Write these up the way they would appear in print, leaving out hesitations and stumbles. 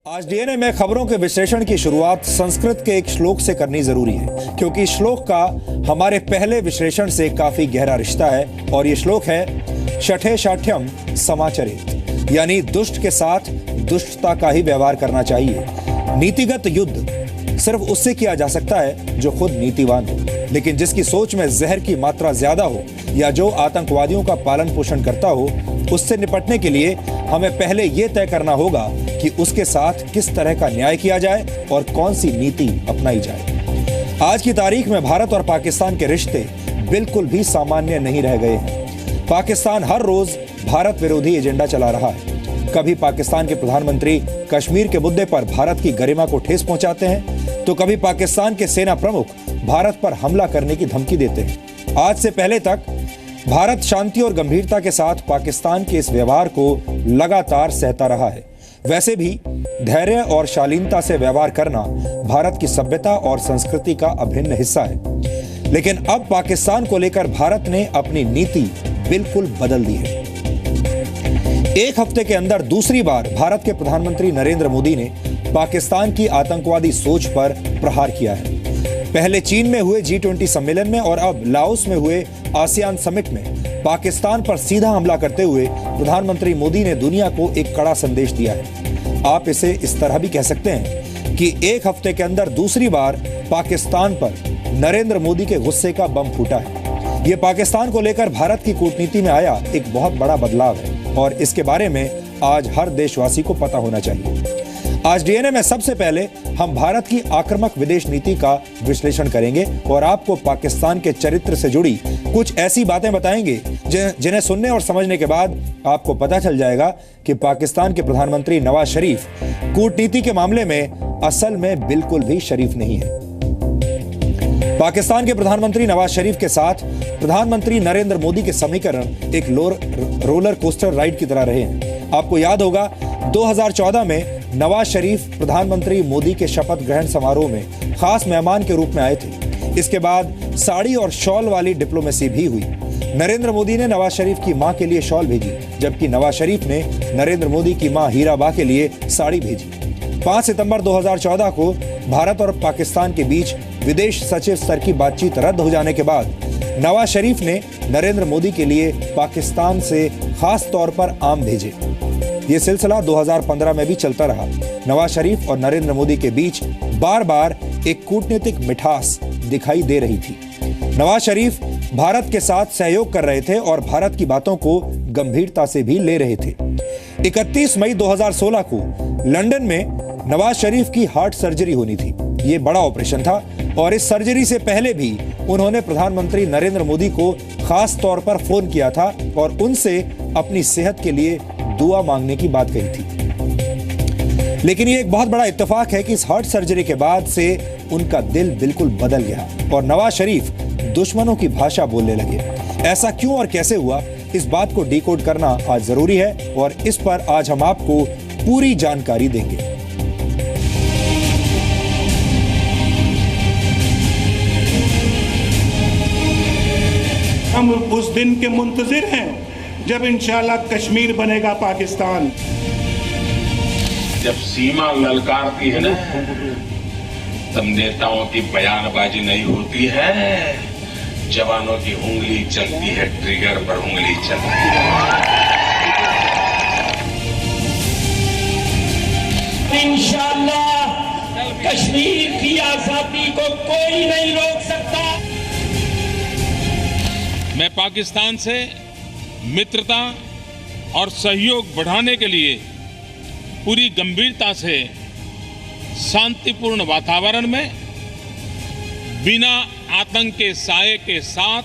आज डीएनए में खबरों के विश्लेषण की शुरुआत संस्कृत के एक श्लोक से करनी जरूरी है, क्योंकि इस श्लोक का हमारे पहले विश्लेषण से काफी गहरा रिश्ता है। और ये श्लोक है शठे शाठ्यम समाचरेत, यानी दुष्ट के साथ दुष्टता का ही व्यवहार करना चाहिए। नीतिगत युद्ध सिर्फ उससे किया जा सकता है जो खुद नीतिवान हो, लेकिन जिसकी सोच में जहर की मात्रा ज्यादा हो या जो आतंकवादियों का पालन पोषण करता हो, उससे निपटने के लिए हमें पहले यह तय करना होगा कि उसके साथ किस तरह का न्याय किया जाए और कौन सी नीति अपनाई जाए। आज की तारीख में भारत और पाकिस्तान के रिश्ते बिल्कुल भी सामान्य नहीं रह गए हैं। पाकिस्तान हर रोज भारत विरोधी एजेंडा चला रहा है। कभी पाकिस्तान के प्रधानमंत्री कश्मीर के मुद्दे पर भारत की गरिमा को ठेस पहुंचाते हैं, तो कभी पाकिस्तान के सेना प्रमुख भारत पर हमला करने की धमकी देते हैं। आज से पहले तक भारत शांति और गंभीरता के साथ पाकिस्तान के इस व्यवहार को लगातार सहता रहा है। वैसे भी धैर्य और शालीनता से व्यवहार करना भारत की सभ्यता और संस्कृति का अभिन्न हिस्सा है। लेकिन अब पाकिस्तान को लेकर भारत ने अपनी नीति बिल्कुल बदल दी है। एक हफ्ते के अंदर दूसरी बार भारत के प्रधानमंत्री नरेंद्र मोदी ने पाकिस्तान की आतंकवादी सोच पर प्रहार किया है। पहले चीन में हुए G20 सम्मेलन में और अब लाओस में हुए आसियान समिट में पाकिस्तान पर सीधा हमला करते हुए प्रधानमंत्री मोदी ने दुनिया को एक कड़ा संदेश दिया है। आप इसे इस तरह भी कह सकते हैं कि एक हफ्ते के अंदर दूसरी बार पाकिस्तान पर नरेंद्र मोदी के गुस्से का बम फूटा है। यह पाकिस्तान को लेकर भारत की कूटनीति में आया एक बहुत बड़ा बदलाव है और इसके बारे में आज हर देशवासी को पता होना चाहिए। आज डीएनए में सबसे पहले हम भारत की आक्रामक विदेश नीति का विश्लेषण करेंगे और आपको पाकिस्तान के चरित्र से जुड़ी कुछ ऐसी बातें बताएंगे जिन्हें सुनने और समझने के बाद आपको पता चल जाएगा कि पाकिस्तान के प्रधानमंत्री नवाज शरीफ कूटनीति के मामले में असल में बिल्कुल भी शरीफ नहीं है। पाकिस्तान के प्रधानमंत्री नवाज शरीफ के साथ प्रधानमंत्री नरेंद्र मोदी के समीकरण एक रोलर कोस्टर राइड की तरह रहे हैं। आपको याद होगा 2014 में नवाज शरीफ प्रधानमंत्री मोदी के शपथ ग्रहण समारोह में खास मेहमान के रूप में आए थे। इसके बाद साड़ी और शॉल वाली डिप्लोमेसी भी हुई। नरेंद्र मोदी ने नवाज शरीफ की मां के लिए शॉल भेजी, जबकि नवाज शरीफ ने नरेंद्र मोदी की मां हीराबा के लिए साड़ी भेजी। 5 सितंबर 2014 को भारत और पाकिस्तान के बीच विदेश सचिव स्तर की बातचीत रद्द हो जाने के बाद नवाज शरीफ ने नरेंद्र मोदी के लिए पाकिस्तान से खास तौर पर आम भेजे। ये सिलसिला 2015 में भी चलता रहा। नवाज शरीफ और नरेंद्र मोदी के बीच बार बार एक कूटनीतिक मिठास दिखाई दे रही थी। नवाज शरीफ भारत के साथ सहयोग कर रहे थे और भारत की बातों को गंभीरता से भी ले रहे थे। 31 मई 2016 को लंदन में नवाज शरीफ की हार्ट सर्जरी होनी थी। ये बड़ा ऑपरेशन था और इस सर्जरी से पहले भी उन्होंने प्रधानमंत्री नरेंद्र मोदी को खास तौर पर फोन किया था और उनसे अपनी सेहत के लिए दुआ मांगने की बात कही थी। लेकिन ये एक बहुत बड़ा इत्तेफाक है कि इस हार्ट सर्जरी के बाद से उनका दिल बिल्कुल बदल गया और नवाज शरीफ दुश्मनों की भाषा बोलने लगे। ऐसा क्यों और कैसे हुआ, इस बात को डिकोड करना आज जरूरी है और इस पर आज हम आपको पूरी जानकारी देंगे। हम उस दिन के मुंतजिर हैं जब इंशाल्लाह कश्मीर बनेगा पाकिस्तान। जब सीमा ललकारती है ना, तब नेताओं की बयानबाजी नहीं होती है, जवानों की उंगली चलती है, ट्रिगर पर उंगली चलती है। इंशाल्लाह कश्मीर की आजादी को कोई नहीं रोक सकता। मैं पाकिस्तान से मित्रता और सहयोग बढ़ाने के लिए पूरी गंभीरता से शांतिपूर्ण वातावरण में बिना आतंक के साए के साथ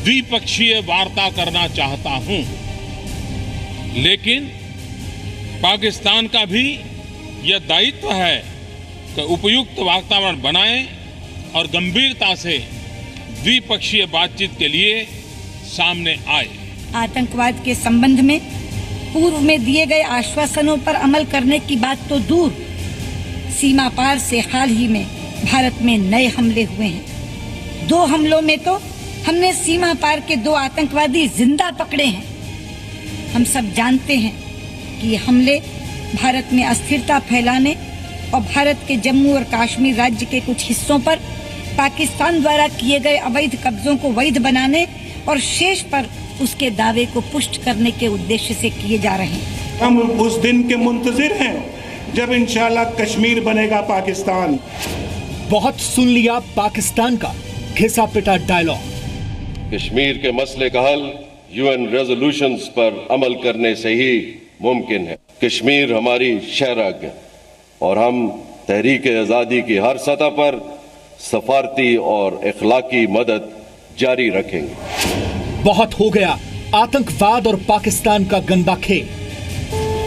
द्विपक्षीय वार्ता करना चाहता हूं, लेकिन पाकिस्तान का भी यह दायित्व है कि उपयुक्त वातावरण बनाएं और गंभीरता से द्विपक्षीय बातचीत के लिए सामने आए। आतंकवाद के संबंध में पूर्व में दिए गए आश्वासनों पर अमल करने की बात तो दूर, सीमा पार से हाल ही में भारत में नए हमले हुए हैं। 2 हमलों में तो हमने सीमा पार के 2 आतंकवादी जिंदा पकड़े हैं। हम सब जानते हैं कि ये हमले भारत में अस्थिरता फैलाने और भारत के जम्मू और कश्मीर राज्य के कुछ हिस्सों पर पाकिस्तान द्वारा किए गए अवैध कब्जों को वैध बनाने और शेष पर उसके दावे को पुष्ट करने के उद्देश्य से किए जा रहे हैं। हम उस दिन के मुंतजिर हैं जब इंशाल्लाह कश्मीर बनेगा पाकिस्तान। बहुत सुन लिया पाकिस्तान का घिसा पिटा डायलॉग। कश्मीर के मसले का हल यूएन रेजोल्यूशंस पर अमल करने से ही मुमकिन है। कश्मीर हमारी शहराग है और हम तहरीक आज़ादी की हर सतह पर सफारती और इखलाकी मदद जारी रखेंगे। बहुत हो गया आतंकवाद और पाकिस्तान का गंदा खेल।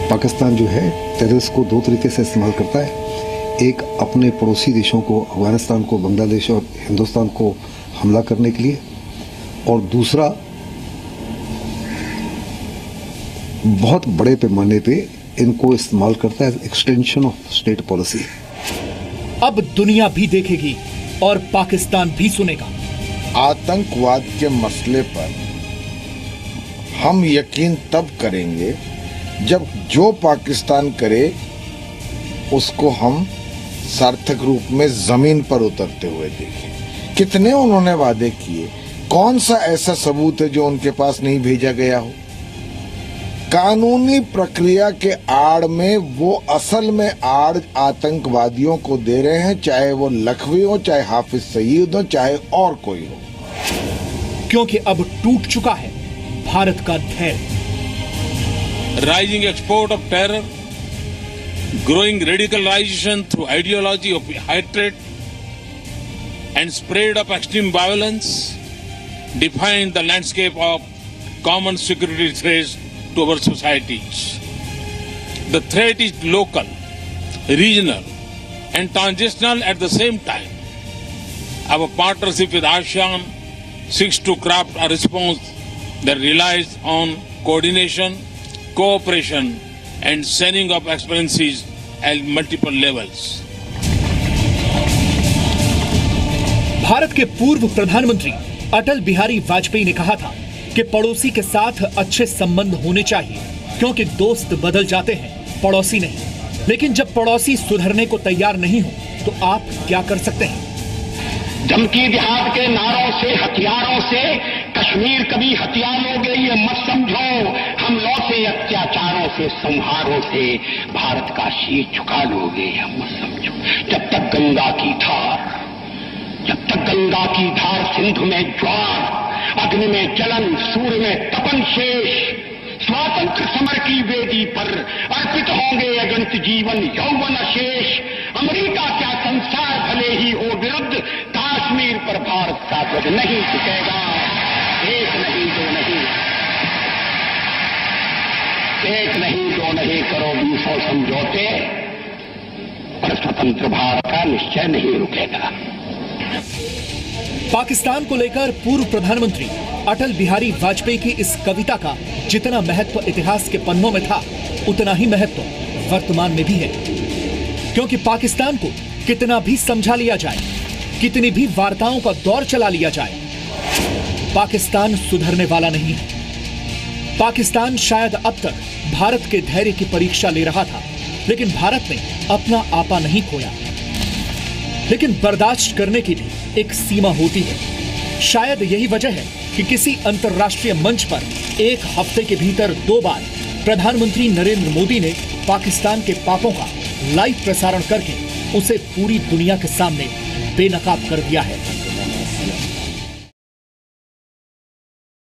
पाकिस्तान जो है टेररिस्ट को दो तरीके से इस्तेमाल करता है। एक अपने पड़ोसी देशों को, अफगानिस्तान को, बांग्लादेश और हिंदुस्तान को हमला करने के लिए, और दूसरा बहुत बड़े पैमाने पे इनको इस्तेमाल करता है एक्सटेंशन ऑफ स्टेट पॉलिसी। अब दुनिया भी देखेगी और पाकिस्तान भी सुनेगा। आतंकवाद के मसले पर हम यकीन तब करेंगे जब जो पाकिस्तान करे उसको हम सार्थक रूप में जमीन पर उतरते हुए देखें। कितने उन्होंने वादे किए, कौन सा ऐसा सबूत है जो उनके पास नहीं भेजा गया हो? कानूनी प्रक्रिया के आड़ में वो असल में आड़ आतंकवादियों को दे रहे हैं, चाहे वो लखवी हो, चाहे हाफिज सईद हो, चाहे और कोई हो। क्योंकि अब टूट चुका है भारत का धैर्य। Rising export of terror, growing radicalization through ideology of hatred, and spread of extreme violence define the landscape of common security threats to our societies. The threat is local, regional, and transitional at the same time. Our partnership with ASEAN seeks to craft a response that relies on coordination, cooperation, and sharing of experiences at multiple levels. Bharat के पूर्व प्रधानमंत्री अटल बिहारी वाजपेयी ने कहा था कि पड़ोसी के साथ अच्छे संबंध होने चाहिए, क्योंकि दोस्त बदल जाते हैं, पड़ोसी नहीं। लेकिन जब पड़ोसी सुधरने को तैयार नहीं हो तो आप क्या कर सकते हैं? धमकी जिहाद के नारों से, हथियारों से कश्मीर कभी हथियार लोगे ये मत समझो। हम लौटे अत्याचारों से, संहारों से भारत का शीश झुका लोगे, हम मत समझो। जब तक गंगा की धार सिंधु में ज्वार, अग्नि में जलन, सूर्य में तपन शेष, स्वातंत्र समर की वेदी पर अर्पित होंगे अगणित जीवन यौवन अशेष। अमेरिका क्या संसार भले ही हो विरुद्ध, कश्मीर पर भारत का ध्वज नहीं झुकेगा। एक नहीं दो नहीं, एक नहीं दो नहीं करो 200 समझौते, पर स्वतंत्र भारत का निश्चय नहीं रुकेगा। पाकिस्तान को लेकर पूर्व प्रधानमंत्री अटल बिहारी वाजपेयी की इस कविता का जितना महत्व इतिहास के पन्नों में था, उतना ही महत्व वर्तमान में भी है। क्योंकि पाकिस्तान को कितना भी समझा लिया जाए, कितनी भी वार्ताओं का दौर चला लिया जाए, पाकिस्तान सुधरने वाला नहीं है। पाकिस्तान शायद अब तक भारत के धैर्य की परीक्षा ले रहा था, लेकिन भारत ने अपना आपा नहीं खोया। लेकिन बर्दाश्त करने की भी एक सीमा होती है। शायद यही वजह है कि किसी अंतर्राष्ट्रीय मंच पर एक हफ्ते के भीतर 2 बार प्रधानमंत्री नरेंद्र मोदी ने पाकिस्तान के पापों का लाइव प्रसारण करके उसे पूरी दुनिया के सामने बेनकाब कर दिया है।